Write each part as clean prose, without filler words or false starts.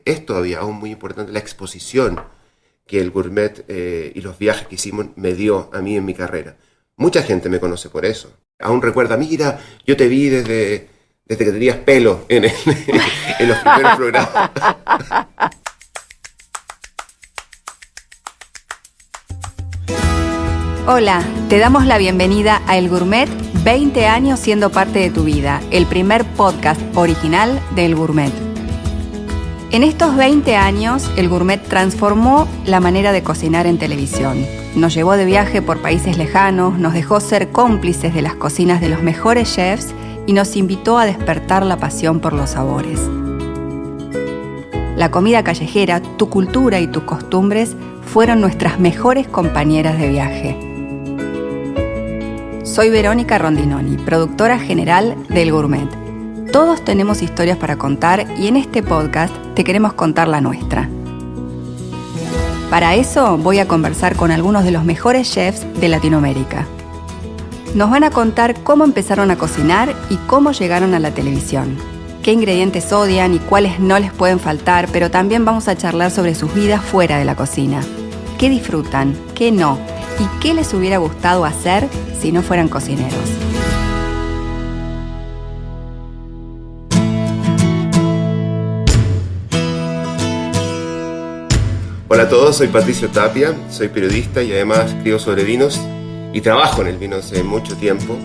Es todavía aún muy importante la exposición que el gourmet y los viajes que hicimos me dio a mí en mi carrera. Mucha gente me conoce por eso. Aún recuerda, mira, yo te vi desde que tenías pelo en los primeros programas. Hola, te damos la bienvenida a El Gourmet, 20 años siendo parte de tu vida, el primer podcast original de El Gourmet. En estos 20 años, El Gourmet transformó la manera de cocinar en televisión. Nos llevó de viaje por países lejanos, nos dejó ser cómplices de las cocinas de los mejores chefs y nos invitó a despertar la pasión por los sabores. La comida callejera, tu cultura y tus costumbres fueron nuestras mejores compañeras de viaje. Soy Verónica Rondinoni, productora general del Gourmet. Todos tenemos historias para contar y en este podcast te queremos contar la nuestra. Para eso voy a conversar con algunos de los mejores chefs de Latinoamérica. Nos van a contar cómo empezaron a cocinar y cómo llegaron a la televisión, qué ingredientes odian y cuáles no les pueden faltar, pero también vamos a charlar sobre sus vidas fuera de la cocina. ¿Qué disfrutan? ¿Qué no? ¿Y qué les hubiera gustado hacer si no fueran cocineros? Hola a todos, soy Patricio Tapia, soy periodista y además escribo sobre vinos y trabajo en el vino hace mucho tiempo,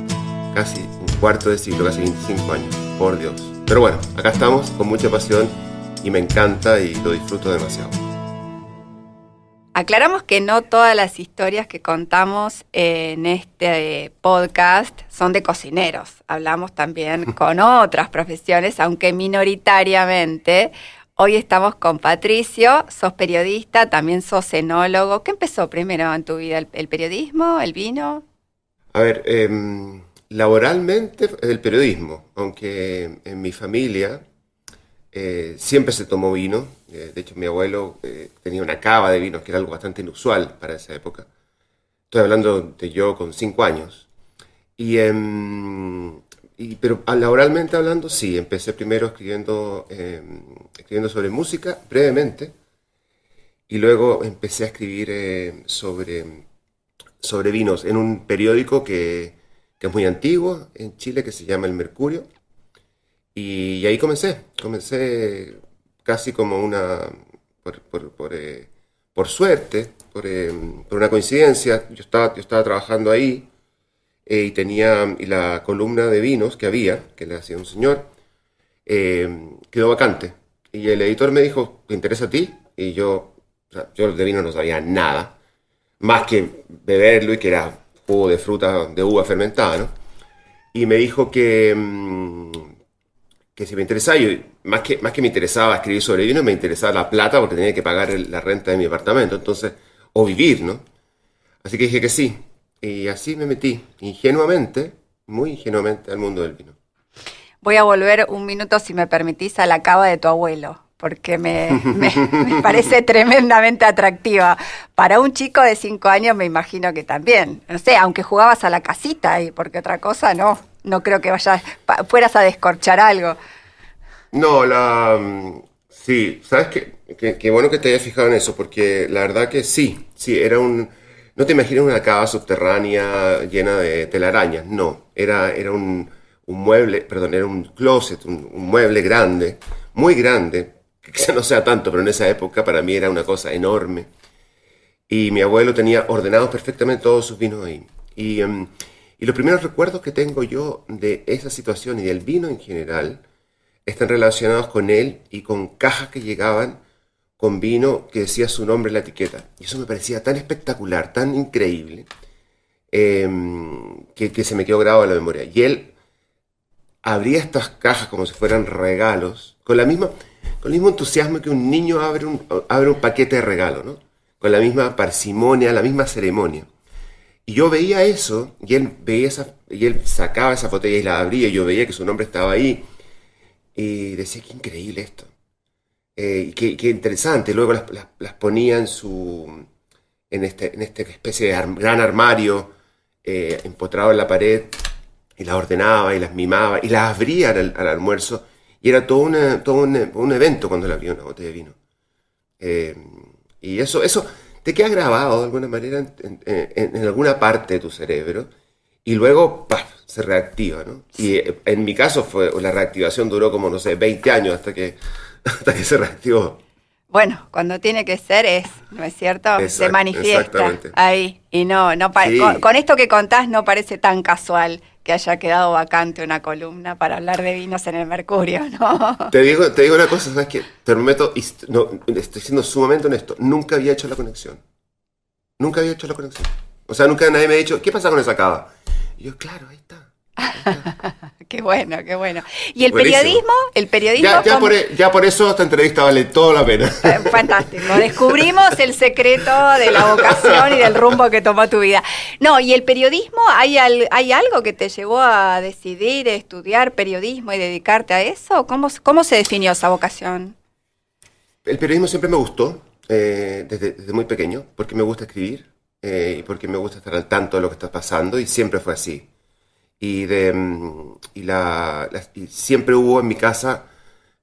casi un cuarto de siglo, casi 25 años, por Dios. Pero bueno, acá estamos con mucha pasión y me encanta y lo disfruto demasiado. Aclaramos que no todas las historias que contamos en este podcast son de cocineros. Hablamos también con otras profesiones, aunque minoritariamente. Hoy estamos con Patricio, sos periodista, también sos enólogo. ¿Qué empezó primero en tu vida? ¿El periodismo, el vino? A ver, laboralmente el periodismo, aunque en mi familia siempre se tomó vino. De hecho, mi abuelo tenía una cava de vinos, que era algo bastante inusual para esa época. Estoy hablando de yo con 5 años. Pero laboralmente hablando, sí, empecé primero escribiendo sobre música, brevemente, y luego empecé a escribir sobre vinos en un periódico que es muy antiguo en Chile, que se llama El Mercurio, y ahí comencé casi como por suerte, por una coincidencia. Yo estaba trabajando ahí, y la columna de vinos que le hacía un señor, quedó vacante. Y el editor me dijo, ¿te interesa a ti? Y yo de vino no sabía nada, más que beberlo y que era jugo de fruta, de uva fermentada, ¿no? Y me dijo que si me interesaba, más que me interesaba escribir sobre vino, me interesaba la plata porque tenía que pagar la renta de mi apartamento, entonces, o vivir, ¿no? Así que dije que sí. Y así me metí, muy ingenuamente, al mundo del vino. Voy a volver un minuto, si me permitís, a la cava de tu abuelo, porque me parece tremendamente atractiva. Para un chico de 5 años me imagino que también. No sé, aunque jugabas a la casita, porque otra cosa no creo que fueras a descorchar algo. No, sí, ¿sabes qué bueno que te hayas fijado en eso? Porque la verdad que sí, era no te imaginas una cava subterránea llena de telarañas, no. Era un mueble, perdón, era un closet, un mueble grande, muy grande, que quizá no sea tanto, pero en esa época para mí era una cosa enorme. Y mi abuelo tenía ordenados perfectamente todos sus vinos ahí. Y los primeros recuerdos que tengo yo de esa situación y del vino en general están relacionados con él y con cajas que llegaban con vino que decía su nombre en la etiqueta. Y eso me parecía tan espectacular, tan increíble, que se me quedó grabado en la memoria. Y él abría estas cajas como si fueran regalos, con el mismo entusiasmo que un niño abre un paquete de regalo, ¿no? Con la misma parsimonia, la misma ceremonia. Y yo veía eso, y él sacaba esa botella y la abría, y yo veía que su nombre estaba ahí, y decía, qué increíble esto. Qué interesante. Luego las ponía en esta especie de gran armario empotrado en la pared, y las ordenaba y las mimaba y las abría al almuerzo Y era todo un evento cuando él abría una botella de vino. Y eso te queda grabado de alguna manera en alguna parte de tu cerebro y luego ¡paf! Se reactiva, ¿no? Y en mi caso la reactivación duró como, no sé, 20 años hasta que se reactivó. Bueno, cuando tiene que ser ¿no es cierto? Se manifiesta Exactamente. ahí. Y Sí. con esto que contás no parece tan casual que haya quedado vacante una columna para hablar de vinos en el Mercurio, ¿no? Te digo una cosa, ¿sabes qué? Te prometo, y no, estoy siendo sumamente honesto, nunca había hecho la conexión. Nunca había hecho la conexión. O sea, nunca nadie me ha dicho, ¿qué pasa con esa cava? Y yo, claro, ahí está. Qué bueno, qué bueno. ¿Y el Buenísimo. periodismo? Ya por eso esta entrevista vale toda la pena. Fantástico. Descubrimos el secreto de la vocación y del rumbo que tomó tu vida. No, ¿y el periodismo? ¿Hay algo que te llevó a decidir estudiar periodismo y dedicarte a eso? ¿Cómo se definió esa vocación? El periodismo siempre me gustó, desde muy pequeño, porque me gusta escribir y porque me gusta estar al tanto de lo que está pasando, y siempre fue así. Y siempre hubo en mi casa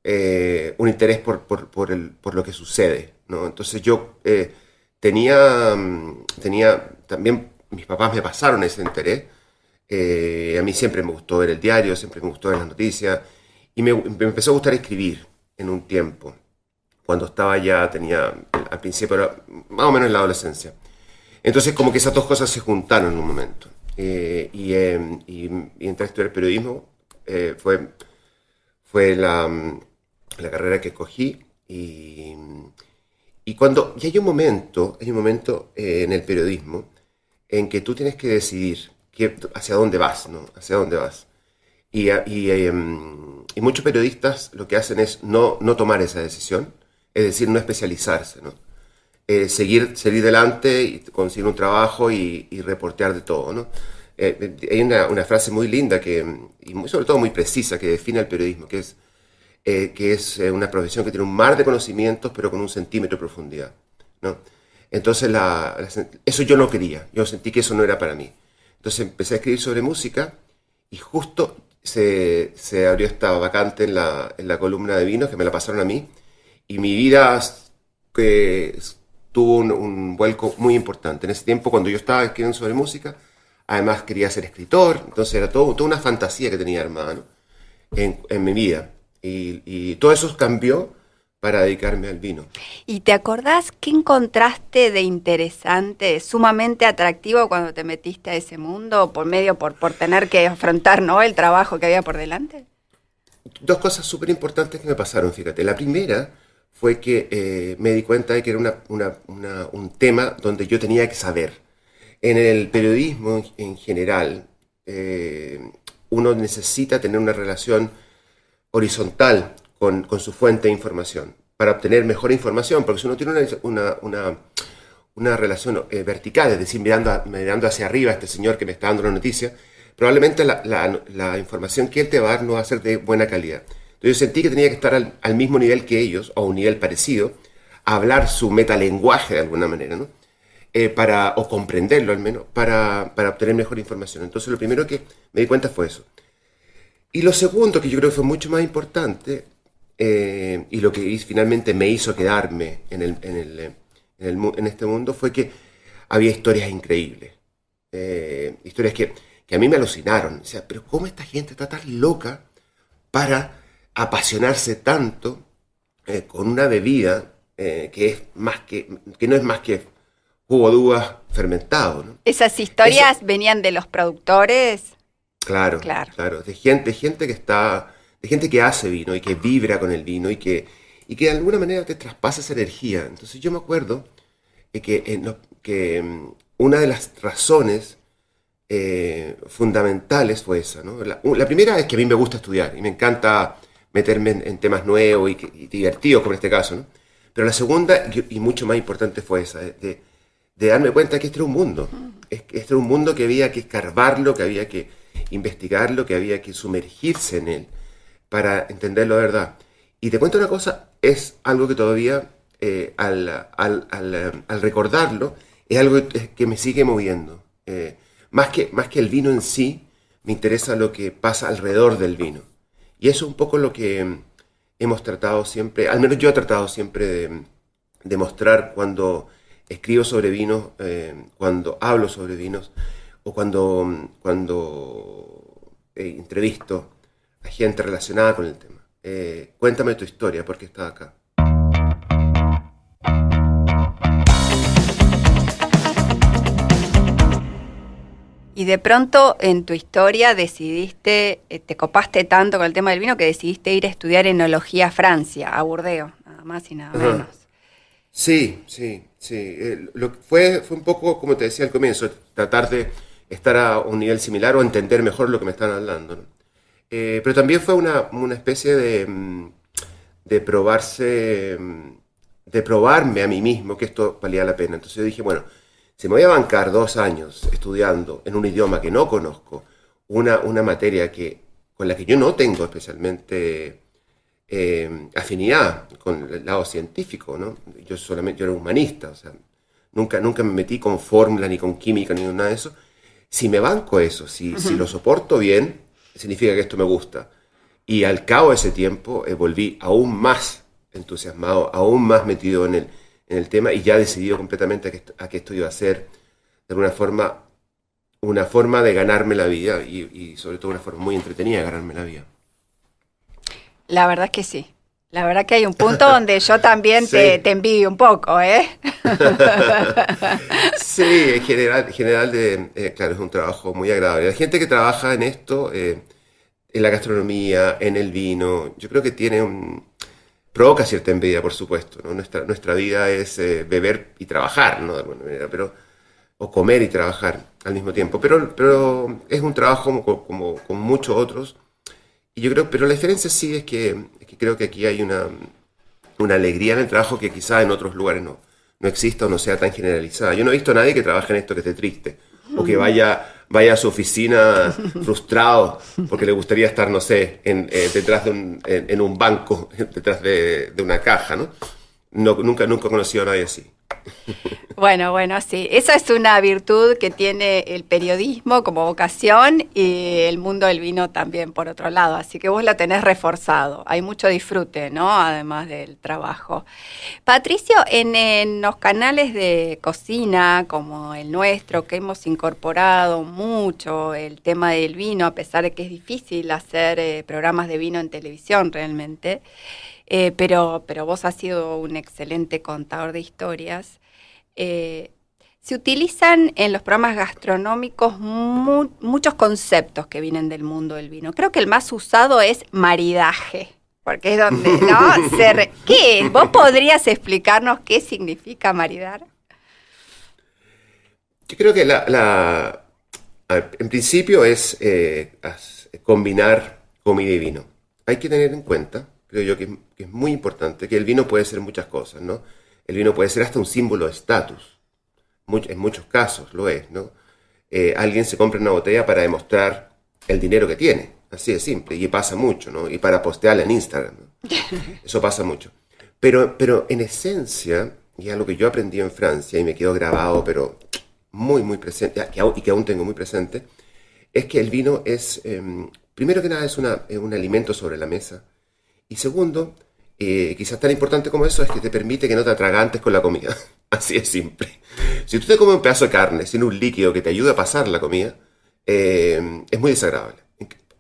un interés por lo que sucede, ¿no? Entonces yo tenía también, mis papás me pasaron ese interés. A mí siempre me gustó ver el diario, siempre me gustó ver las noticias, y me empezó a gustar escribir en un tiempo, cuando al principio era más o menos en la adolescencia. Entonces como que esas dos cosas se juntaron en un momento. Y entré a estudiar periodismo. Fue la carrera que escogí. Y hay un momento en el periodismo en que tú tienes que decidir hacia dónde vas, ¿no? Hacia dónde vas. Y muchos periodistas lo que hacen es no tomar esa decisión, es decir, no especializarse, ¿no? Seguir adelante y conseguir un trabajo y reportear de todo, ¿no? Hay una frase muy linda sobre todo muy precisa, que define el periodismo, que es una profesión que tiene un mar de conocimientos pero con un centímetro de profundidad, ¿no? Entonces eso yo no quería, yo sentí que eso no era para mí. Entonces empecé a escribir sobre música y justo se abrió esta vacante en la columna de vinos, que me la pasaron a mí, y mi vida tuvo un vuelco muy importante. En ese tiempo, cuando yo estaba escribiendo sobre música, además quería ser escritor, entonces era toda una fantasía que tenía armada, ¿no? en mi vida. Y todo eso cambió para dedicarme al vino. ¿Y te acordás qué encontraste de interesante, sumamente atractivo cuando te metiste a ese mundo, por tener que afrontar, ¿no?, el trabajo que había por delante? Dos cosas súper importantes que me pasaron, fíjate. La primera fue que me di cuenta de que era un tema donde yo tenía que saber. En el periodismo en general, uno necesita tener una relación horizontal con su fuente de información para obtener mejor información, porque si uno tiene una relación vertical, es decir, mirando hacia arriba a este señor que me está dando la noticia, probablemente la información que él te va a dar no va a ser de buena calidad. Entonces yo sentí que tenía que estar al mismo nivel que ellos, o a un nivel parecido, a hablar su metalenguaje de alguna manera, ¿no? O comprenderlo al menos, para obtener mejor información. Entonces lo primero que me di cuenta fue eso. Y lo segundo, que yo creo que fue mucho más importante, y lo que finalmente me hizo quedarme en este mundo, fue que había historias increíbles. Historias que a mí me alucinaron. O sea, pero ¿cómo esta gente está tan loca para apasionarse tanto con una bebida que no es más que jugo de uvas fermentado, ¿no? ¿Esas historias venían de los productores? Claro. De gente que hace vino y que vibra con el vino y que de alguna manera te traspasa esa energía. Entonces yo me acuerdo que una de las razones fundamentales fue esa, ¿no? La primera es que a mí me gusta estudiar y me encanta meterme en temas nuevos y divertidos, como en este caso, ¿no? Pero la segunda, y mucho más importante, fue esa, de darme cuenta que este era un mundo. Este era un mundo que había que escarbarlo, que había que investigarlo, que había que sumergirse en él para entenderlo de verdad. Y te cuento una cosa, es algo que todavía, al recordarlo, es algo que me sigue moviendo. Más que el vino en sí, me interesa lo que pasa alrededor del vino. Y eso es un poco lo que hemos tratado siempre, al menos yo he tratado siempre de mostrar cuando escribo sobre vinos, cuando hablo sobre vinos o cuando entrevisto a gente relacionada con el tema. Cuéntame tu historia, ¿por qué estás acá? Y de pronto en tu historia decidiste, te copaste tanto con el tema del vino que decidiste ir a estudiar enología a Francia, a Burdeos, nada más y nada menos. Sí, sí, sí. Fue un poco, como te decía al comienzo, tratar de estar a un nivel similar o entender mejor lo que me están hablando, ¿no? Pero también fue una especie de probarse, de probarme a mí mismo que esto valía la pena. Entonces yo dije, bueno, si me voy a bancar 2 años estudiando en un idioma que no conozco, una materia con la que yo no tengo especialmente afinidad con el lado científico, ¿no? Yo era humanista, o sea, nunca me metí con fórmula, ni con química, ni con nada de eso. Si me banco eso, si lo soporto bien, significa que esto me gusta. Y al cabo de ese tiempo volví aún más entusiasmado, aún más metido en el tema y ya decidido completamente a que esto iba a ser de alguna forma una forma de ganarme la vida y sobre todo una forma muy entretenida de ganarme la vida. La verdad es que sí. La verdad que hay un punto donde yo también Sí. te envidio un poco, ¿eh? Sí, en general claro, es un trabajo muy agradable. La gente que trabaja en esto, en la gastronomía, en el vino, yo creo que provoca cierta envidia, por supuesto, ¿no? Nuestra vida es beber y trabajar, ¿no? De alguna manera, o comer y trabajar al mismo tiempo. Pero es un trabajo como con muchos otros. Y yo creo, pero la diferencia sí es que creo que aquí hay una alegría en el trabajo que quizás en otros lugares no exista o no sea tan generalizada. Yo no he visto a nadie que trabaje en esto que esté triste o que vaya a su oficina frustrado porque le gustaría estar, no sé, detrás en un banco, detrás de una caja, ¿no? Nunca he conocido a nadie así. Bueno, sí. Esa es una virtud que tiene el periodismo como vocación y el mundo del vino también, por otro lado. Así que vos la tenés reforzado. Hay mucho disfrute, ¿no? Además del trabajo. Patricio, en los canales de cocina como el nuestro, que hemos incorporado mucho el tema del vino, a pesar de que es difícil hacer programas de vino en televisión realmente, pero vos has sido un excelente contador de historias. Se utilizan en los programas gastronómicos muchos conceptos que vienen del mundo del vino. Creo que el más usado es maridaje, porque es donde, ¿no? ¿Qué es? ¿Vos podrías explicarnos qué significa maridar? Yo creo que en principio es combinar comida y vino. Hay que tener en cuenta, creo yo que es muy importante, que el vino puede ser muchas cosas, ¿no? El vino puede ser hasta un símbolo de estatus. En muchos casos lo es, ¿no? Alguien se compra una botella para demostrar el dinero que tiene. Así de simple. Y pasa mucho, ¿no? Y para postearla en Instagram, ¿no? Eso pasa mucho. Pero en esencia, y algo que yo aprendí en Francia y me quedó grabado, pero muy, muy presente, y que aún tengo muy presente, es que el vino es, primero que nada, es un alimento sobre la mesa. Y segundo, quizás tan importante como eso es que te permite que no te atragantes con la comida. Así de simple. Si tú te comes un pedazo de carne sin un líquido que te ayude a pasar la comida, es muy desagradable.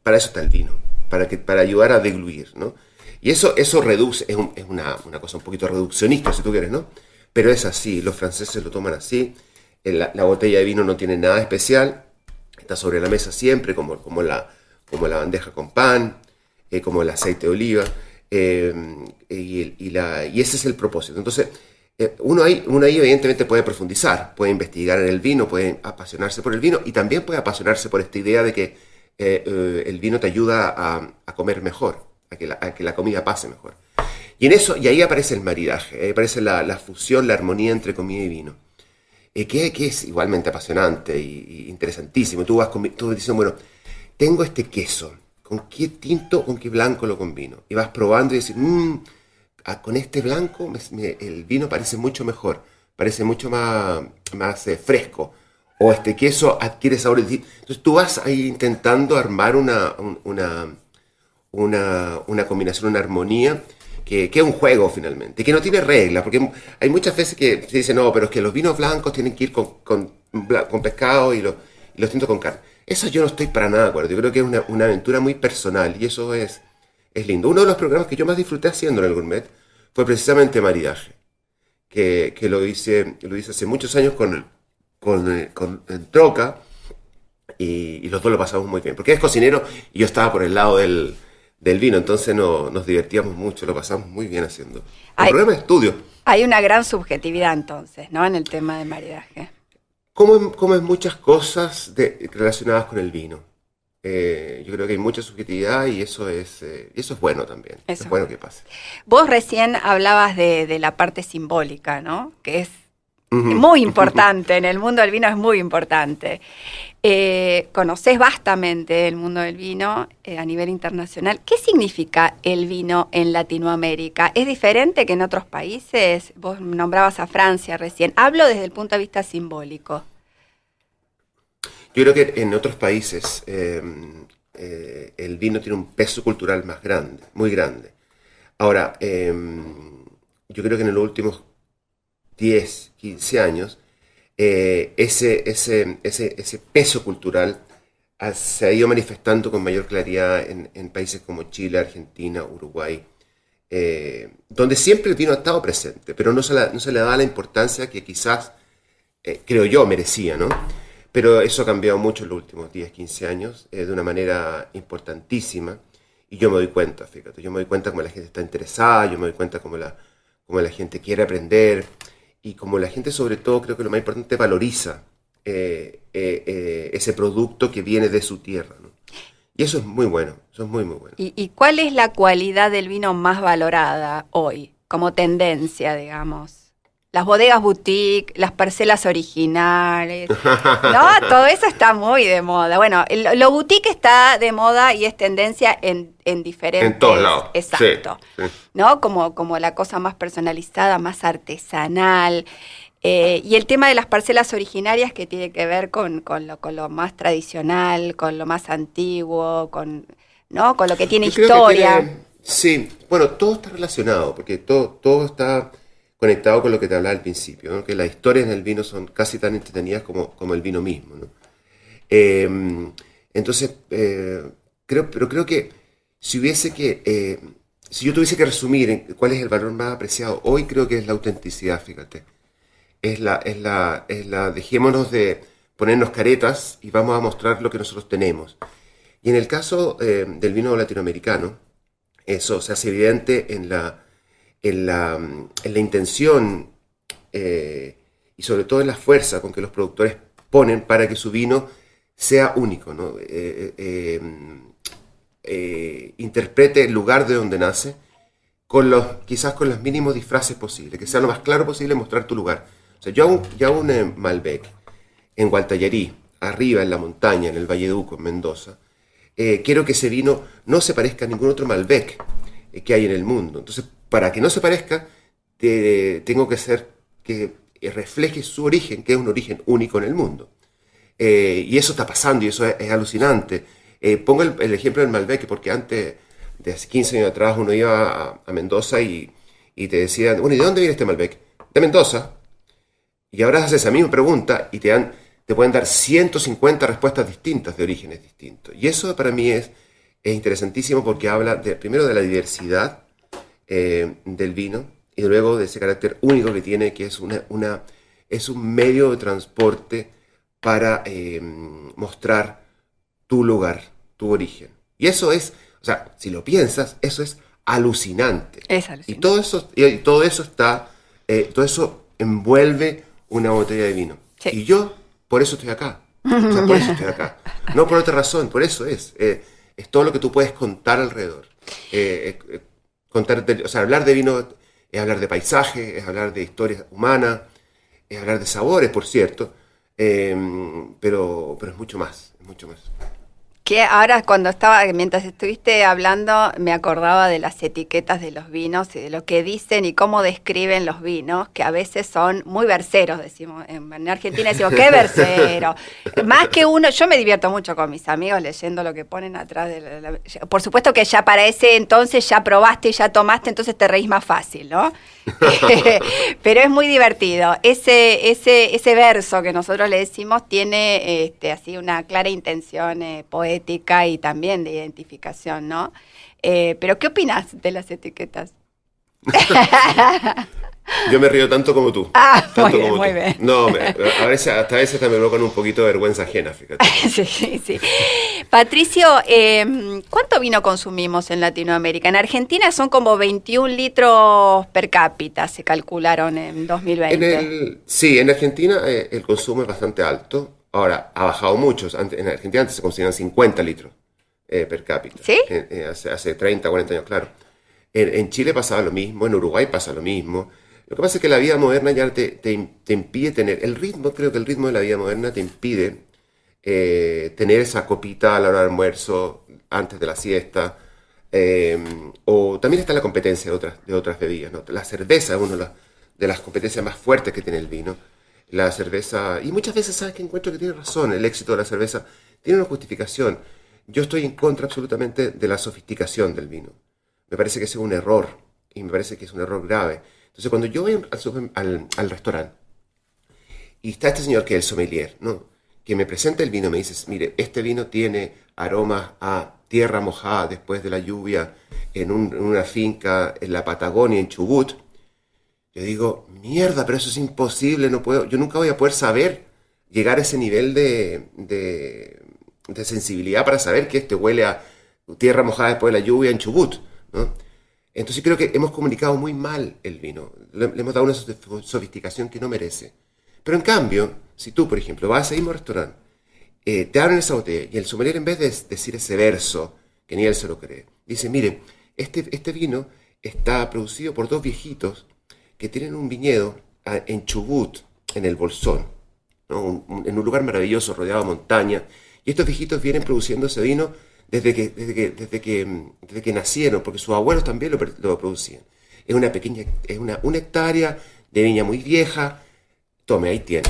Para eso está el vino, para ayudar a degluir, ¿no? Y eso reduce, es una cosa un poquito reduccionista, si tú quieres, ¿no? Pero es así, los franceses lo toman así. La botella de vino no tiene nada especial, está sobre la mesa siempre, como la bandeja con pan, como el aceite de oliva. Y ese es el propósito. Entonces, uno ahí evidentemente puede profundizar, puede investigar en el vino, puede apasionarse por el vino y también puede apasionarse por esta idea de que el vino te ayuda a comer mejor, a que la comida pase mejor. Y ahí aparece el maridaje, ahí aparece la fusión, la armonía entre comida y vino, que es igualmente apasionante y interesantísimo. Tú vas diciendo, bueno, tengo este queso, ¿con qué tinto o con qué blanco lo combino? Y vas probando y dices, con este blanco el vino parece mucho mejor, parece mucho más fresco. O este queso adquiere sabores distintos. Entonces tú vas ahí intentando armar una una combinación, una armonía, que es un juego finalmente, que no tiene reglas, porque hay muchas veces que se dice, no, pero es que los vinos blancos tienen que ir con pescado y los tintos con carne. Eso yo no estoy para nada de acuerdo, yo creo que es una aventura muy personal y eso es lindo. Uno de los programas que yo más disfruté haciendo en el Gourmet fue precisamente maridaje, que lo hice hace muchos años con Troca, y los dos lo pasamos muy bien, porque él es cocinero y yo estaba por el lado del vino, entonces nos divertíamos mucho, lo pasamos muy bien haciendo. El programa de estudio. Hay una gran subjetividad entonces, ¿no? En el tema de maridaje. Como en muchas cosas relacionadas con el vino. Yo creo que hay mucha subjetividad y eso es bueno también. Es bueno que pase. Vos recién hablabas de la parte simbólica, ¿no? Que es muy importante, en el mundo del vino es muy importante. Conocés vastamente el mundo del vino a nivel internacional. ¿Qué significa el vino en Latinoamérica? ¿Es diferente que en otros países? Vos nombrabas a Francia recién. Hablo desde el punto de vista simbólico. Yo creo que en otros países el vino tiene un peso cultural más grande, muy grande. Ahora, yo creo que en los últimos 10, 15 años, ese peso cultural se ha ido manifestando con mayor claridad en países como Chile, Argentina, Uruguay, donde siempre el vino ha estado presente, pero no se le da la importancia que quizás, creo yo, merecía, ¿no? Pero eso ha cambiado mucho en los últimos 10, 15 años, de una manera importantísima, y yo me doy cuenta, fíjate, yo me doy cuenta cómo la gente está interesada, yo me doy cuenta cómo la gente quiere aprender, y como la gente, sobre todo, creo que lo más importante, valoriza ese producto que viene de su tierra, ¿no? Y eso es muy bueno, eso es muy, muy bueno. ¿Y cuál es la cualidad del vino más valorada hoy, como tendencia, digamos? Las bodegas boutique, las parcelas originales, ¿no? Todo eso está muy de moda. Bueno, lo boutique está de moda y es tendencia en diferentes... En todos lados. Exacto. Sí. ¿No? Como la cosa más personalizada, más artesanal. Y el tema de las parcelas originarias que tiene que ver con lo más tradicional, con lo más antiguo, ¿no? Con lo que tiene historia. Sí, bueno, todo está relacionado, porque todo está conectado con lo que te hablaba al principio, ¿no? Que las historias en el vino son casi tan entretenidas como el vino mismo, ¿no? Entonces, creo que si yo tuviese que resumir en cuál es el valor más apreciado hoy, creo que es la autenticidad, fíjate. Es la dejémonos de ponernos caretas y vamos a mostrar lo que nosotros tenemos. Y en el caso del vino latinoamericano, eso se hace evidente en la intención y sobre todo en la fuerza con que los productores ponen para que su vino sea único, ¿no? Interprete el lugar de donde nace quizás con los mínimos disfraces posibles, que sea lo más claro posible mostrar tu lugar. O sea, yo hago un Malbec en Gualtallarí, arriba en la montaña, en el Valleduco, en Mendoza. Quiero que ese vino no se parezca a ningún otro Malbec que hay en el mundo. Entonces, para que no se parezca, tengo que hacer que refleje su origen, que es un origen único en el mundo. Y eso está pasando y eso es alucinante. Pongo el ejemplo del Malbec, porque antes, de hace 15 años atrás, uno iba a Mendoza y te decían, bueno, ¿y de dónde viene este Malbec? De Mendoza. Y ahora haces esa misma pregunta y te pueden dar 150 respuestas distintas de orígenes distintos. Y eso para mí es interesantísimo porque habla primero de la diversidad del vino y luego de ese carácter único que tiene, que es es un medio de transporte para mostrar tu lugar, tu origen. Y eso es, o sea, si lo piensas, eso es alucinante. Es alucinante. Y todo eso envuelve una botella de vino. Sí. Y yo, por eso estoy acá. O sea, por eso estoy acá. No por otra razón, por eso es. Es todo lo que tú puedes contar alrededor. Hablar de vino es hablar de paisaje, es hablar de historia humana, es hablar de sabores, por cierto, pero es mucho más, es mucho más. Que ahora mientras estuviste hablando, me acordaba de las etiquetas de los vinos y de lo que dicen y cómo describen los vinos, que a veces son muy verseros, decimos. En Argentina decimos, ¡qué versero! Más que uno, yo me divierto mucho con mis amigos leyendo lo que ponen atrás de por supuesto que ya para ese entonces ya probaste y ya tomaste, entonces te reís más fácil, ¿no? Pero es muy divertido. Ese verso que nosotros le decimos tiene así una clara intención poética y también de identificación, ¿no? Pero ¿qué opinas de las etiquetas? Yo me río tanto como tú. Muy bien, muy bien. No, hasta a veces me provocan un poquito de vergüenza ajena, fíjate. Sí. Patricio, ¿cuánto vino consumimos en Latinoamérica? En Argentina son como 21 litros per cápita, se calcularon en 2020. Sí, en Argentina el consumo es bastante alto. Ahora, ha bajado mucho. En Argentina antes se consumían 50 litros per cápita. ¿Sí? Hace 30, 40 años, claro. En Chile pasaba lo mismo, en Uruguay pasa lo mismo. Lo que pasa es que la vida moderna ya te impide tener creo que el ritmo de la vida moderna te impide tener esa copita a la hora del almuerzo, antes de la siesta, o también está la competencia de otras bebidas, ¿no? La cerveza es una de las competencias más fuertes que tiene el vino. La cerveza, y muchas veces sabes que encuentro que tiene razón, el éxito de la cerveza tiene una justificación. Yo estoy en contra absolutamente de la sofisticación del vino. Me parece que ese es un error, y me parece que es un error grave. Entonces, cuando yo voy al restaurante y está este señor que es el sommelier, ¿no? Que me presenta el vino, me dice, mire, este vino tiene aromas a tierra mojada después de la lluvia en una finca en la Patagonia, en Chubut. Yo digo, mierda, pero eso es imposible, no puedo, yo nunca voy a poder llegar a ese nivel de sensibilidad para saber que este huele a tierra mojada después de la lluvia en Chubut, ¿no? Entonces creo que hemos comunicado muy mal el vino. Le hemos dado una sofisticación que no merece. Pero en cambio, si tú, por ejemplo, vas a ese mismo restaurante, te abren esa botella y el sommelier, en vez de decir ese verso, que ni él se lo cree, dice, mire, este vino está producido por dos viejitos que tienen un viñedo en Chubut, en el Bolsón, ¿no? En un lugar maravilloso, rodeado de montaña. Y estos viejitos vienen produciendo ese vino desde que nacieron, porque sus abuelos también lo producían. Es una hectárea de viña muy vieja. Tome, ahí tiene.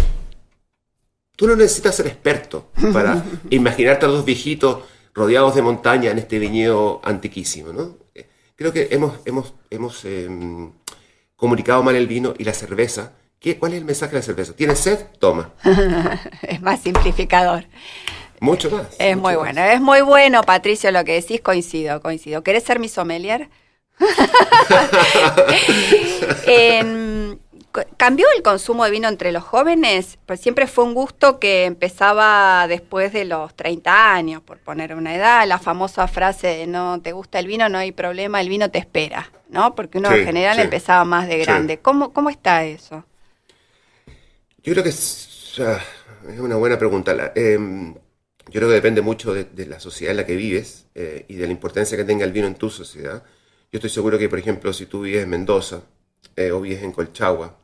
Tú no necesitas ser experto para imaginarte a dos viejitos rodeados de montaña en este viñedo antiquísimo, ¿no? Creo que hemos comunicado mal el vino y la cerveza. ¿Cuál es el mensaje de la cerveza? ¿Tienes sed? Toma. Es más simplificador. Mucho más. Es muy bueno. Es muy bueno, Patricio, lo que decís, coincido. ¿Querés ser mi sommelier? ¿Cambió el consumo de vino entre los jóvenes? Pues siempre fue un gusto que empezaba después de los 30 años, por poner una edad. La famosa frase de no te gusta el vino, no hay problema, el vino te espera, ¿no? Porque uno en general empezaba más de grande. Sí. ¿Cómo está eso? Yo creo que es una buena pregunta. Yo creo que depende mucho de la sociedad en la que vives y de la importancia que tenga el vino en tu sociedad. Yo estoy seguro que, por ejemplo, si tú vives en Mendoza, o vives en Colchagua,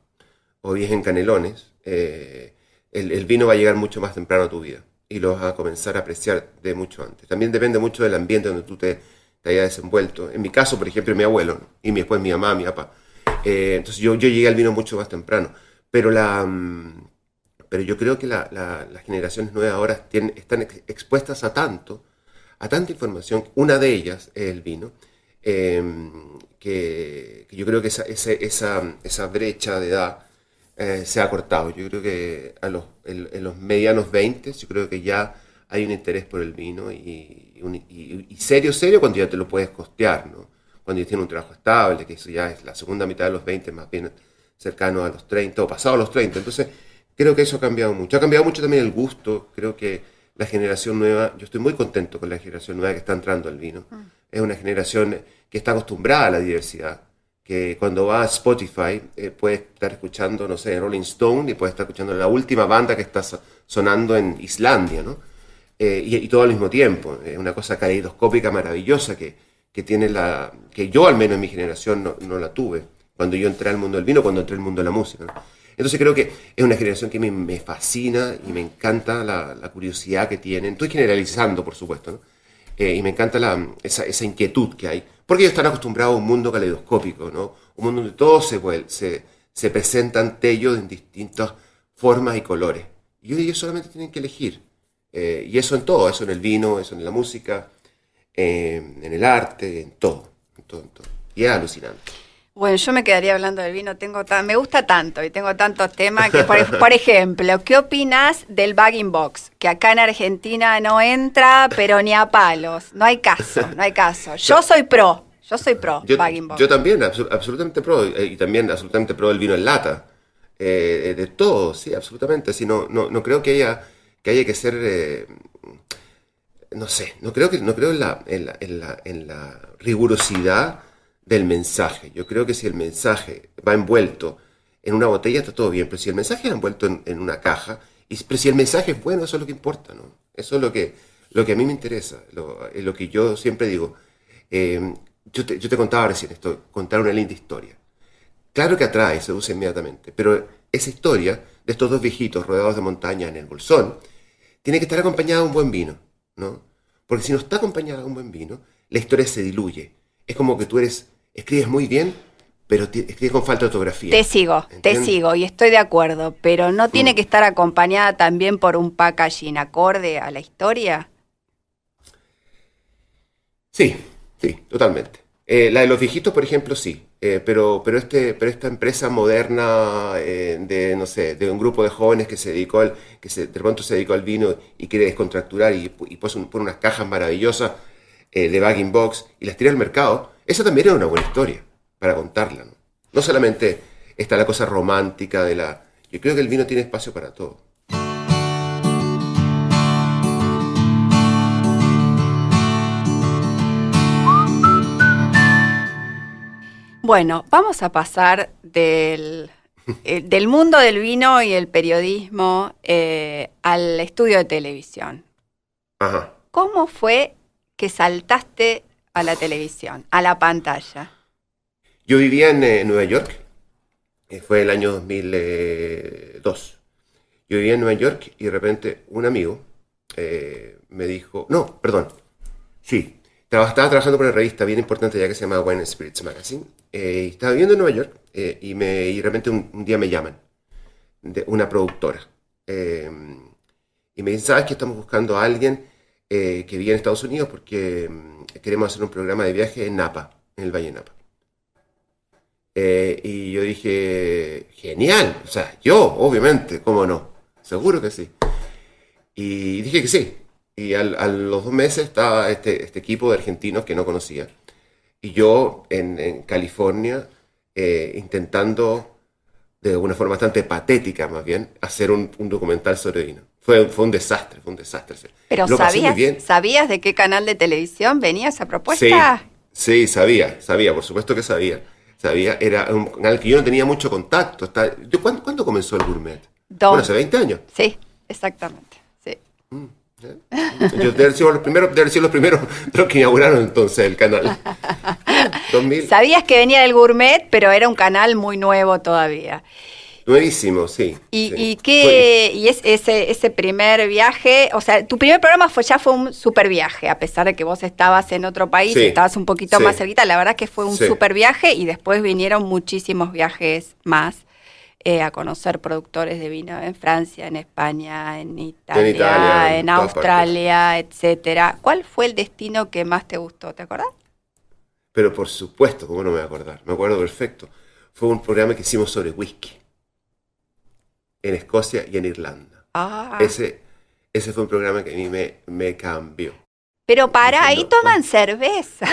o vives en Canelones, el vino va a llegar mucho más temprano a tu vida y lo vas a comenzar a apreciar de mucho antes. También depende mucho del ambiente donde tú te hayas desenvuelto. En mi caso, por ejemplo, mi abuelo, ¿no? Y después mi mamá, mi papá. Entonces yo llegué al vino mucho más temprano. Pero yo creo que las generaciones nuevas ahora están expuestas a tanta información. Una de ellas es el vino, que yo creo que esa brecha de edad se ha cortado. Yo creo que en los medianos 20, yo creo que ya hay un interés por el vino y serio cuando ya te lo puedes costear, ¿no? Cuando ya tienes un trabajo estable, que eso ya es la segunda mitad de los 20, más bien cercano a los 30 o pasado a los 30. Entonces, creo que eso ha cambiado mucho. Ha cambiado mucho también el gusto. Creo que la generación nueva, yo estoy muy contento con la generación nueva que está entrando al vino. Es una generación que está acostumbrada a la diversidad, que cuando va a Spotify puede estar escuchando, no sé, Rolling Stone y puede estar escuchando la última banda que está sonando en Islandia, ¿no? Y todo al mismo tiempo. Es una cosa caleidoscópica maravillosa que tiene que yo al menos en mi generación no la tuve cuando yo entré al mundo del vino, cuando entré al mundo de la música, ¿no? Entonces creo que es una generación que me fascina y me encanta la curiosidad que tienen. Estoy generalizando, por supuesto, ¿no? Y me encanta esa inquietud que hay, porque ellos están acostumbrados a un mundo caleidoscópico, ¿no? Un mundo donde todo se presenta ante ellos en distintas formas y colores. Y ellos solamente tienen que elegir. Y eso en todo, eso en el vino, eso en la música, en el arte, en todo, en todo, en todo. Y es alucinante. Bueno, yo me quedaría hablando del vino, me gusta tanto y tengo tantos temas que, por ejemplo, ¿qué opinas del bag-in-box? Que acá en Argentina no entra, pero ni a palos, no hay caso, no hay caso. Yo soy pro bag-in-box. Yo también, absolutamente pro, y también absolutamente pro del vino en lata, de todo, sí, absolutamente. Sí, no creo que haya que ser, no sé, no creo en la rigurosidad del mensaje. Yo creo que si el mensaje va envuelto en una botella está todo bien, pero si el mensaje va envuelto en una caja, pero si el mensaje es bueno, eso es lo que importa, ¿no? Eso es lo que a mí me interesa, lo que yo siempre digo. Yo te contaba recién esto, contar una linda historia. Claro que atrae, seduce inmediatamente, pero esa historia de estos dos viejitos rodeados de montaña en el Bolsón tiene que estar acompañada de un buen vino, ¿no? Porque si no está acompañada de un buen vino, la historia se diluye. Es como que tú escribes muy bien, pero escribes con falta de ortografía. Te sigo y estoy de acuerdo, pero ¿no tiene que estar acompañada también por un packaging acorde a la historia? Sí, totalmente. La de los viejitos, por ejemplo, sí. Pero esta empresa moderna no sé, de un grupo de jóvenes que de pronto se dedicó al vino y quiere descontracturar y pone unas cajas maravillosas de bag-in-box y las tira al mercado, esa también era una buena historia para contarla, ¿no? No solamente está la cosa romántica Yo creo que el vino tiene espacio para todo. Bueno, vamos a pasar del mundo del vino y el periodismo al estudio de televisión. Ajá. ¿Cómo fue que saltaste a la televisión, a la pantalla? Yo vivía en Nueva York, fue el año 2002. Yo vivía en Nueva York y de repente un amigo me dijo, no, perdón, sí, estaba trabajando por una revista bien importante ya que se llama Wine and Spirits Magazine, estaba viviendo en Nueva York y de repente un día me llaman de una productora y me dicen, ¿sabes que estamos buscando a alguien que vive en Estados Unidos porque queremos hacer un programa de viaje en Napa, en el Valle de Napa? Y yo dije, genial, o sea, yo, obviamente, ¿cómo no? Seguro que sí. Y dije que sí. Y a los 2 meses estaba este equipo de argentinos que no conocía. Y yo en California intentando, de una forma bastante patética más bien, hacer un documental sobre vino. Fue un desastre. Pero ¿sabías de qué canal de televisión venía esa propuesta? Sí, sabía, por supuesto que sabía. Era un canal que yo no tenía mucho contacto. ¿Cuándo comenzó el Gourmet? Bueno, hace 20 años. Sí, exactamente. Sí. Yo debe haber sido los primeros de los que inauguraron entonces el canal. 2000. Sabías que venía del Gourmet, pero era un canal muy nuevo todavía. Nuevísimo, sí. ¿Y ese primer viaje? O sea, tu primer programa fue un super viaje, a pesar de que vos estabas en otro país, estabas un poquito más cerquita. La verdad que fue un super viaje y después vinieron muchísimos viajes más a conocer productores de vino en Francia, en España, en Italia, en Australia, etcétera. ¿Cuál fue el destino que más te gustó? ¿Te acordás? Pero por supuesto, ¿cómo no me voy a acordar? Me acuerdo perfecto. Fue un programa que hicimos sobre whisky. En Escocia y en Irlanda. Ese fue un programa que a mí me cambió. Pero ahí toman cerveza.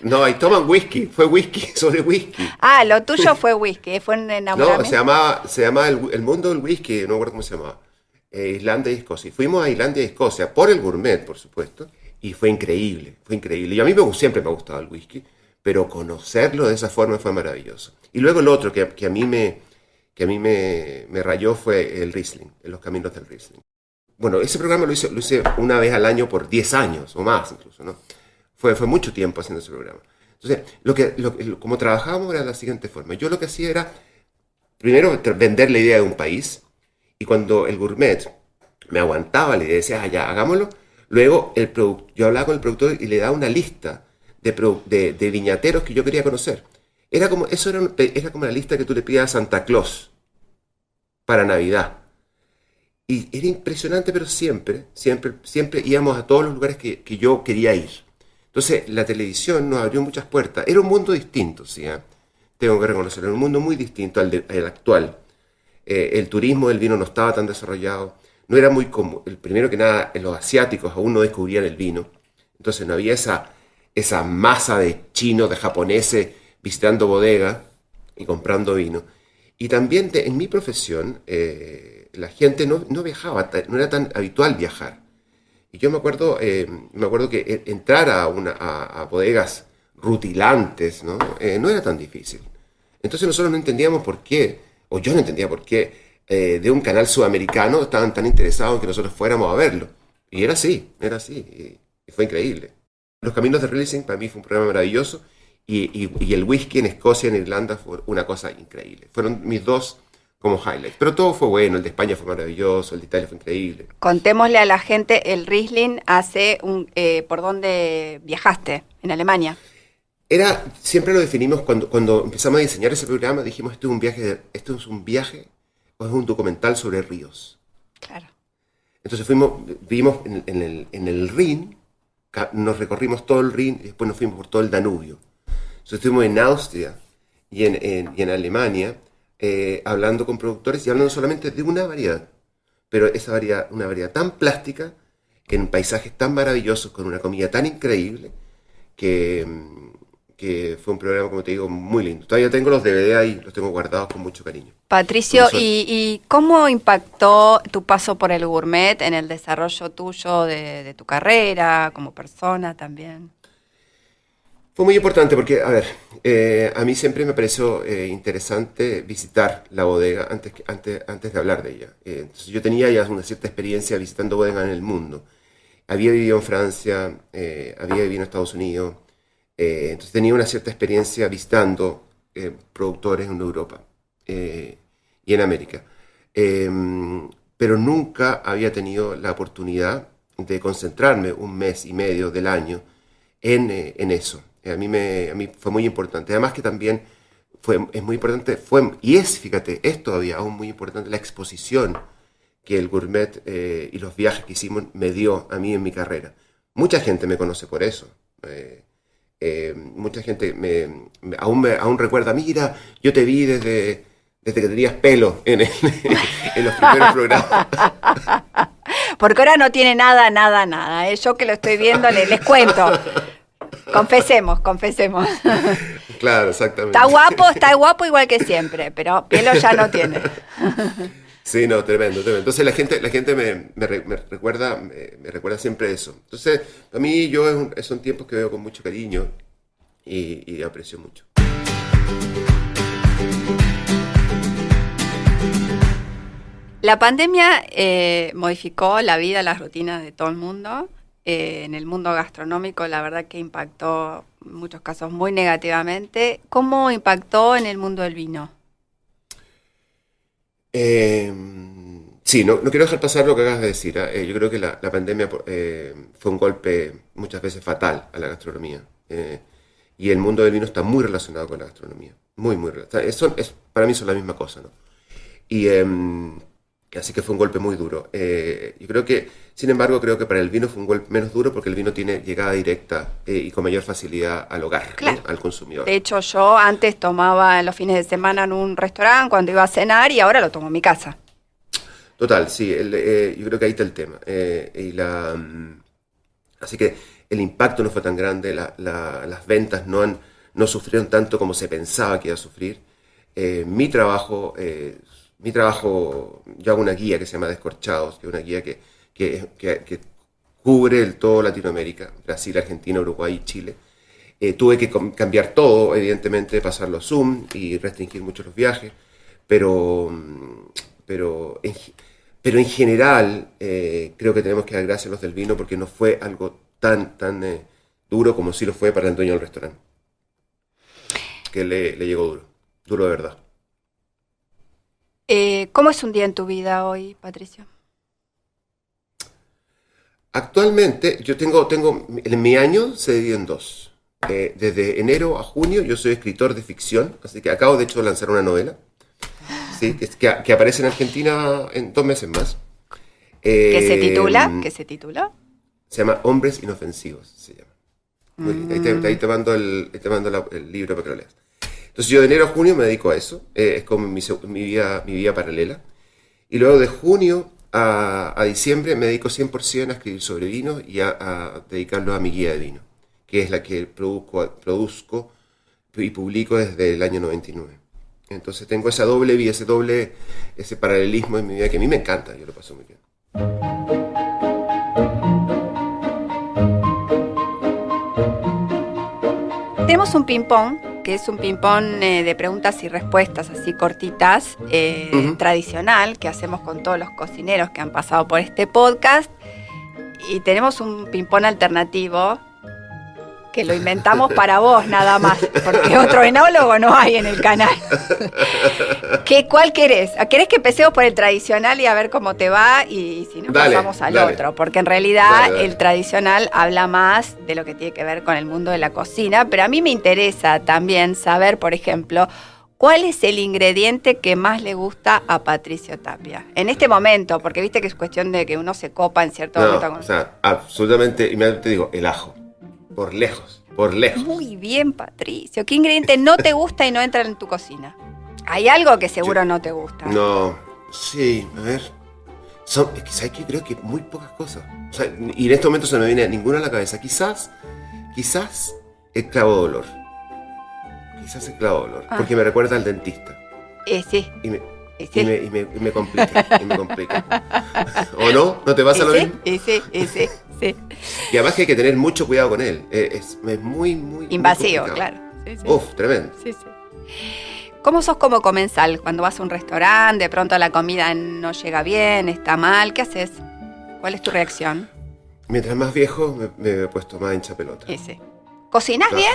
No, ahí toman whisky. Fue whisky, sobre whisky. Lo tuyo fue whisky, fue un enamoramiento. No, se llamaba el mundo del whisky, no me acuerdo cómo se llamaba. Irlanda y Escocia. Fuimos a Irlanda y Escocia por el Gourmet, por supuesto, y fue increíble. Y a mí siempre me ha gustado el whisky, pero conocerlo de esa forma fue maravilloso. Y luego el otro que a mí me rayó fue el Riesling, en los caminos del Riesling. Bueno, ese programa lo hice una vez al año por 10 años, o más incluso, ¿no? Fue mucho tiempo haciendo ese programa. Entonces, como trabajábamos era de la siguiente forma. Yo lo que hacía era primero vender la idea de un país, y cuando el gourmet me aguantaba la idea, decía, ya, hagámoslo, luego yo hablaba con el productor y le daba una lista de viñateros que yo quería conocer. Era como la lista que tú le pidas a Santa Claus para Navidad. Y era impresionante, pero siempre íbamos a todos los lugares que yo quería ir. Entonces, la televisión nos abrió muchas puertas. Era un mundo distinto, ¿sí? Tengo que reconocerlo, era un mundo muy distinto al actual. El turismo del vino no estaba tan desarrollado. No era muy común. Primero que nada, los asiáticos aún no descubrían el vino. Entonces, no había esa masa de chinos, de japoneses, visitando bodegas y comprando vino. Y también en mi profesión, la gente no viajaba, no era tan habitual viajar. Y yo me acuerdo que entrar a bodegas rutilantes, ¿no? No era tan difícil. Entonces nosotros no entendíamos por qué, o yo no entendía por qué, de un canal sudamericano estaban tan interesados en que nosotros fuéramos a verlo. Y era así, y fue increíble. Los Caminos de Riesling para mí fue un programa maravilloso, y el whisky en Escocia, en Irlanda, fue una cosa increíble. Fueron mis dos como highlights. Pero todo fue bueno, el de España fue maravilloso, el de Italia fue increíble. Contémosle a la gente, el Riesling ¿por dónde viajaste? ¿En Alemania? Siempre lo definimos cuando empezamos a diseñar ese programa, dijimos, esto es un viaje o es un documental sobre ríos. Claro. Entonces vimos en el Rin, nos recorrimos todo el Rin y después nos fuimos por todo el Danubio. Entonces estuvimos en Austria y en Alemania, hablando con productores y hablando solamente de una variedad, pero una variedad tan plástica, en paisajes tan maravillosos, con una comida tan increíble, que fue un programa, como te digo, muy lindo. Todavía tengo los DVD ahí, los tengo guardados con mucho cariño. Patricio, ¿y cómo impactó tu paso por el gourmet en el desarrollo tuyo de tu carrera, como persona también? Fue muy importante porque, a ver, a mí siempre me pareció interesante visitar la bodega antes de hablar de ella. Entonces yo tenía ya una cierta experiencia visitando bodegas en el mundo. Había vivido en Francia, había vivido en Estados Unidos, entonces tenía una cierta experiencia visitando productores en Europa y en América. Pero nunca había tenido la oportunidad de concentrarme un mes y medio del año en eso. A mí fue muy importante. Además que también es muy importante, fíjate, es todavía aún muy importante la exposición que el gourmet y los viajes que hicimos me dio a mí en mi carrera. Mucha gente me conoce por eso. Mucha gente aún recuerda, mira, yo te vi desde que tenías pelo en los primeros programas. Porque ahora no tiene nada. Yo que lo estoy viendo les cuento. Confesemos. Claro, exactamente. Está guapo igual que siempre, pero pelo ya no tiene. Sí, no, tremendo. Entonces la gente me recuerda siempre eso. Entonces, a mí son tiempos que veo con mucho cariño y aprecio mucho. La pandemia modificó la vida, las rutinas de todo el mundo. En el mundo gastronómico, la verdad que impactó en muchos casos muy negativamente. ¿Cómo impactó en el mundo del vino? Sí, no quiero dejar pasar lo que acabas de decir. Yo creo que la pandemia fue un golpe muchas veces fatal a la gastronomía. Y el mundo del vino está muy relacionado con la gastronomía. Muy relacionado. Para mí son la misma cosa, ¿no? Y así que fue un golpe muy duro. Yo creo que, sin embargo, para el vino fue un golpe menos duro porque el vino tiene llegada directa y con mayor facilidad al hogar, claro, ¿no? Al consumidor. De hecho, yo antes tomaba en los fines de semana en un restaurante cuando iba a cenar y ahora lo tomo en mi casa. Total, sí. Yo creo que ahí está el tema. Así que el impacto no fue tan grande, las ventas no sufrieron tanto como se pensaba que iba a sufrir. Mi trabajo, yo hago una guía que se llama Descorchados, que es una guía que cubre todo Latinoamérica, Brasil, Argentina, Uruguay y Chile. Tuve que cambiar todo, evidentemente, pasarlo a Zoom y restringir mucho los viajes, pero en general creo que tenemos que dar gracias a los del vino porque no fue algo tan duro como sí lo fue para el dueño del restaurante, que le llegó duro de verdad. ¿Cómo es un día en tu vida hoy, Patricio? Actualmente yo en mi año se divide en dos. Desde enero a junio yo soy escritor de ficción, así que acabo de hecho de lanzar una novela, ¿sí? que aparece en Argentina en 2 meses más. ¿Qué se titula? ¿Qué se titula? Se llama Hombres Inofensivos, se llama. Ahí te mando el libro para que lo leas. Entonces yo de enero a junio me dedico a eso, es como mi vida paralela. Y luego de junio a diciembre me dedico 100% a escribir sobre vino y a dedicarlo a mi guía de vino, que es la que produzco y publico desde el año 99. Entonces tengo esa doble vida, ese paralelismo en mi vida que a mí me encanta, yo lo paso muy bien. Tenemos un ping-pong, que es un ping-pong de preguntas y respuestas así cortitas, tradicional, que hacemos con todos los cocineros que han pasado por este podcast. Y tenemos un ping-pong alternativo que lo inventamos para vos nada más, porque otro enólogo no hay en el canal. ¿Cuál querés? ¿Querés que empecemos por el tradicional y a ver cómo te va? Y si no, pasamos al otro. Porque en realidad el tradicional habla más de lo que tiene que ver con el mundo de la cocina. Pero a mí me interesa también saber, por ejemplo, ¿cuál es el ingrediente que más le gusta a Patricio Tapia? En este momento, porque viste que es cuestión de que uno se copa en cierto momento. O sea, absolutamente, inmediatamente digo, el ajo. Por lejos. Muy bien, Patricio. ¿Qué ingrediente no te gusta y no entra en tu cocina? Hay algo que seguro no te gusta. No, sí, a ver. ¿Sabes qué? Creo que muy pocas cosas. O sea, y en este momento se me viene ninguna a la cabeza. Quizás el clavo de olor. Porque me recuerda al dentista. Sí. Y me complica. ¿O no? ¿No te pasa lo mismo? Sí. Y además que hay que tener mucho cuidado con él. Es muy, muy invasivo, muy claro. Sí. Tremendo. Sí. ¿Cómo sos como comensal? Cuando vas a un restaurante, de pronto la comida no llega bien, está mal, ¿qué haces? ¿Cuál es tu reacción? Mientras más viejo me he puesto más hincha pelota. Sí. ¿Cocinas bien?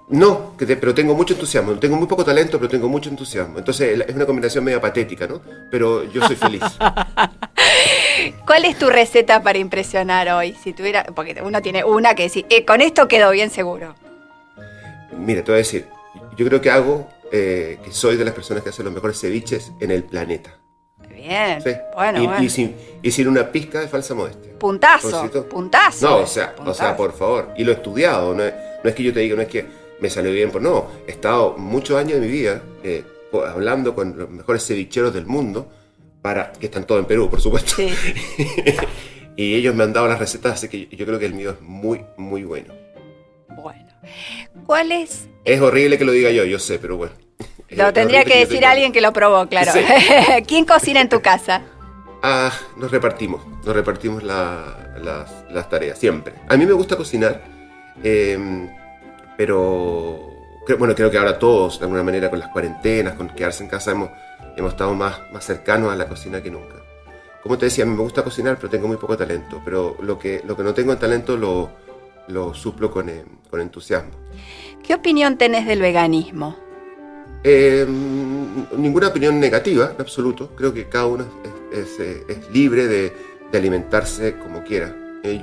No, pero tengo mucho entusiasmo. Tengo muy poco talento, pero tengo mucho entusiasmo. Entonces es una combinación media patética, ¿no? Pero yo soy feliz. ¿Cuál es tu receta para impresionar hoy? Si tuviera, porque uno tiene una que decir, con esto quedó bien seguro. Mira, te voy a decir, yo creo que soy de las personas que hacen los mejores ceviches en el planeta. Bien, ¿sí? Bueno. Y sin una pizca de falsa modestia. Puntazo. No, o sea, por favor. Y lo he estudiado, no es que yo te diga, no es que me salió bien, no. He estado muchos años de mi vida hablando con los mejores cevicheros del mundo, que están todos en Perú, por supuesto. Sí. Y ellos me han dado las recetas, así que yo creo que el mío es muy, muy bueno. Bueno. ¿Cuál es? Es horrible que lo diga yo sé, pero bueno. Lo tendría que decir alguien que lo probó, claro. Sí. ¿Quién cocina en tu casa? Nos repartimos las tareas, siempre. A mí me gusta cocinar, pero creo que ahora todos, de alguna manera, con las cuarentenas, con quedarse en casa, hemos estado más cercanos a la cocina que nunca. Como te decía, a mí me gusta cocinar, pero tengo muy poco talento. Pero lo que no tengo en talento lo suplo con entusiasmo. ¿Qué opinión tenés del veganismo? Ninguna opinión negativa, en absoluto. Creo que cada uno es libre de alimentarse como quiera.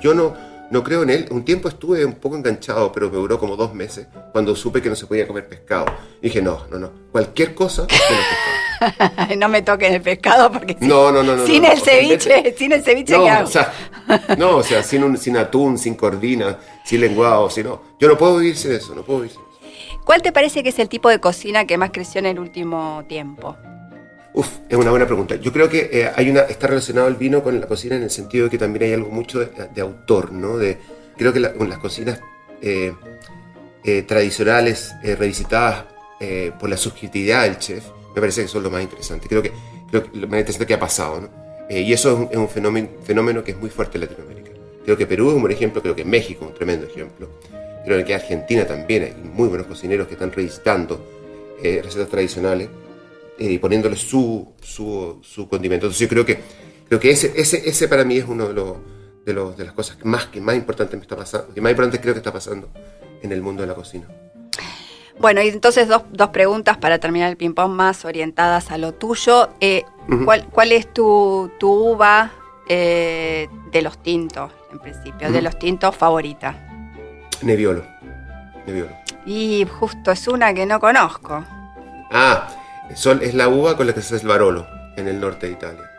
Yo no creo en él. Un tiempo estuve un poco enganchado, pero me duró como 2 meses, cuando supe que no se podía comer pescado. Y dije, no. Cualquier cosa menos pescado. No me toquen el pescado porque no. Sin el ceviche, ¿qué hago? O sea, sin atún, sin corvina, sin lenguado, yo no puedo vivir sin eso, ¿Cuál te parece que es el tipo de cocina que más creció en el último tiempo? Es una buena pregunta. Yo creo que está relacionado el vino con la cocina en el sentido de que también hay algo mucho de autor, ¿no? Creo que las cocinas tradicionales, revisitadas por la subjetividad del chef, me parece que son lo más interesante. Creo que lo más interesante que ha pasado, ¿no? Y eso es un fenómeno que es muy fuerte en Latinoamérica. Creo que Perú es un buen ejemplo, creo que México es un tremendo ejemplo. Creo que Argentina también hay muy buenos cocineros que están revisitando recetas tradicionales y poniéndole su condimento. Entonces yo creo que ese para mí es uno de las cosas que más importantes me está pasando, que más importante creo que está pasando en el mundo de la cocina. Bueno, y entonces dos preguntas para terminar el ping-pong más orientadas a lo tuyo. ¿Cuál es tu uva de los tintos, en principio, de los tintos favorita? Nebbiolo. Y justo es una que no conozco. Es la uva con la que se hace el Barolo en el norte de Italia.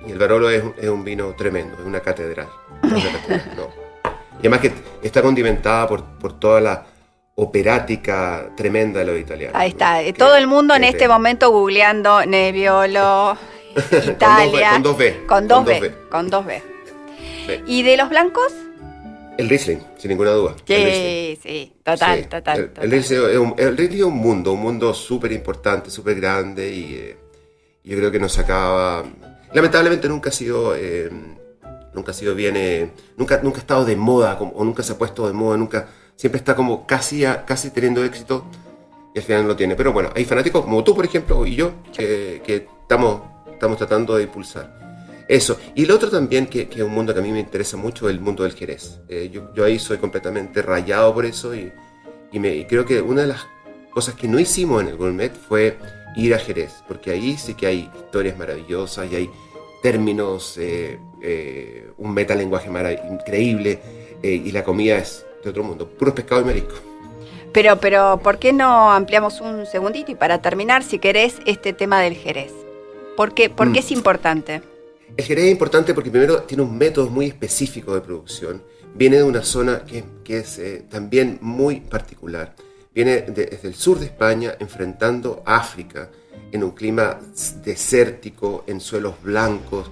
Y el Barolo es un vino tremendo, es una catedral. ¿No? Y además que está condimentada por toda la operática tremenda de los italianos. Ahí está, ¿no? Todo el mundo en este momento googleando Nebbiolo, Italia. Con dos B. Con dos B. Sí. ¿Y de los blancos? El Riesling, sin ninguna duda. Sí, total. El Riesling es un mundo súper importante, súper grande, y yo creo que nos acaba... Lamentablemente nunca ha sido bien, nunca ha estado de moda, o nunca se ha puesto de moda, siempre está como casi teniendo éxito, y al final no lo tiene. Pero bueno, hay fanáticos como tú, por ejemplo, y yo, que estamos tratando de impulsar eso. Y el otro también, que es un mundo que a mí me interesa mucho, el mundo del Jerez. Yo ahí soy completamente rayado por eso, y creo que una de las cosas que no hicimos en el Gourmet fue ir a Jerez, porque ahí sí que hay historias maravillosas, y hay términos, un metalenguaje increíble, y la comida es de otro mundo, puros pescado y marisco. Pero, ¿por qué no ampliamos un segundito? Y para terminar, si querés, este tema del Jerez. ¿Por qué es importante? El Jerez es importante porque primero tiene un método muy específico de producción. Viene de una zona que es también muy particular. Viene desde el sur de España, enfrentando a África, en un clima desértico, en suelos blancos.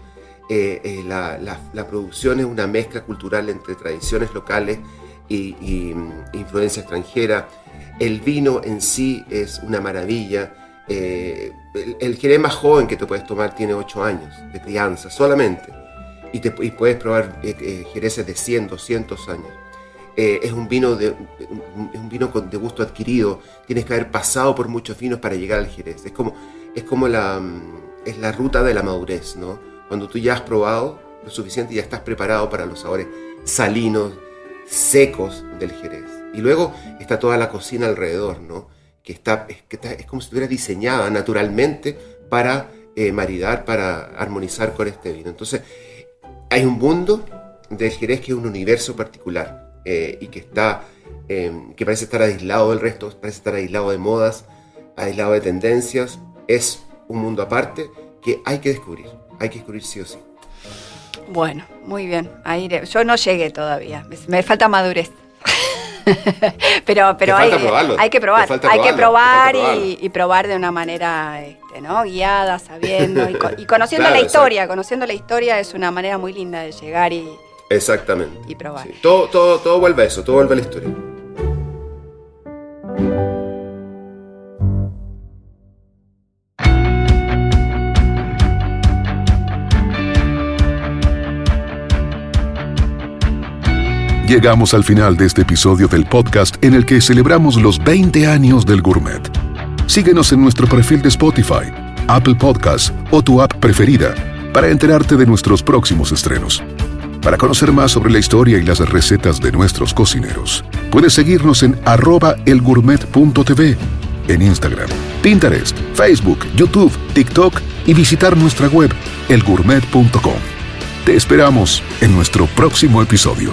La producción es una mezcla cultural entre tradiciones locales y influencia extranjera. El vino en sí es una maravilla. El Jerez más joven que te puedes tomar tiene 8 años de crianza solamente, y puedes probar Jereces de 100, 200 años. Es un vino de gusto adquirido. Tienes que haber pasado por muchos vinos para llegar al Jerez. Es la ruta de la madurez, ¿no? Cuando tú ya has probado lo suficiente y ya estás preparado para los sabores salinos, secos del Jerez. Y luego está toda la cocina alrededor, ¿no? Es como si estuviera diseñada naturalmente para maridar, para armonizar con este vino. Entonces, hay un mundo del Jerez que es un universo particular, y que parece estar aislado del resto, parece estar aislado de modas, aislado de tendencias. Es un mundo aparte que hay que descubrir sí o sí. Bueno, muy bien. Yo no llegué todavía, me falta madurez. pero hay que probar y probar de una manera ¿no? guiada, sabiendo y conociendo la historia. Exacto. Conociendo la historia es una manera muy linda de llegar exactamente y probar. Sí. Todo vuelve a eso, todo vuelve a la historia. Llegamos al final de este episodio del podcast en el que celebramos los 20 años del Gourmet. Síguenos en nuestro perfil de Spotify, Apple Podcasts o tu app preferida para enterarte de nuestros próximos estrenos. Para conocer más sobre la historia y las recetas de nuestros cocineros, puedes seguirnos en @elgourmet.tv, en Instagram, Pinterest, Facebook, YouTube, TikTok y visitar nuestra web elgourmet.com. Te esperamos en nuestro próximo episodio.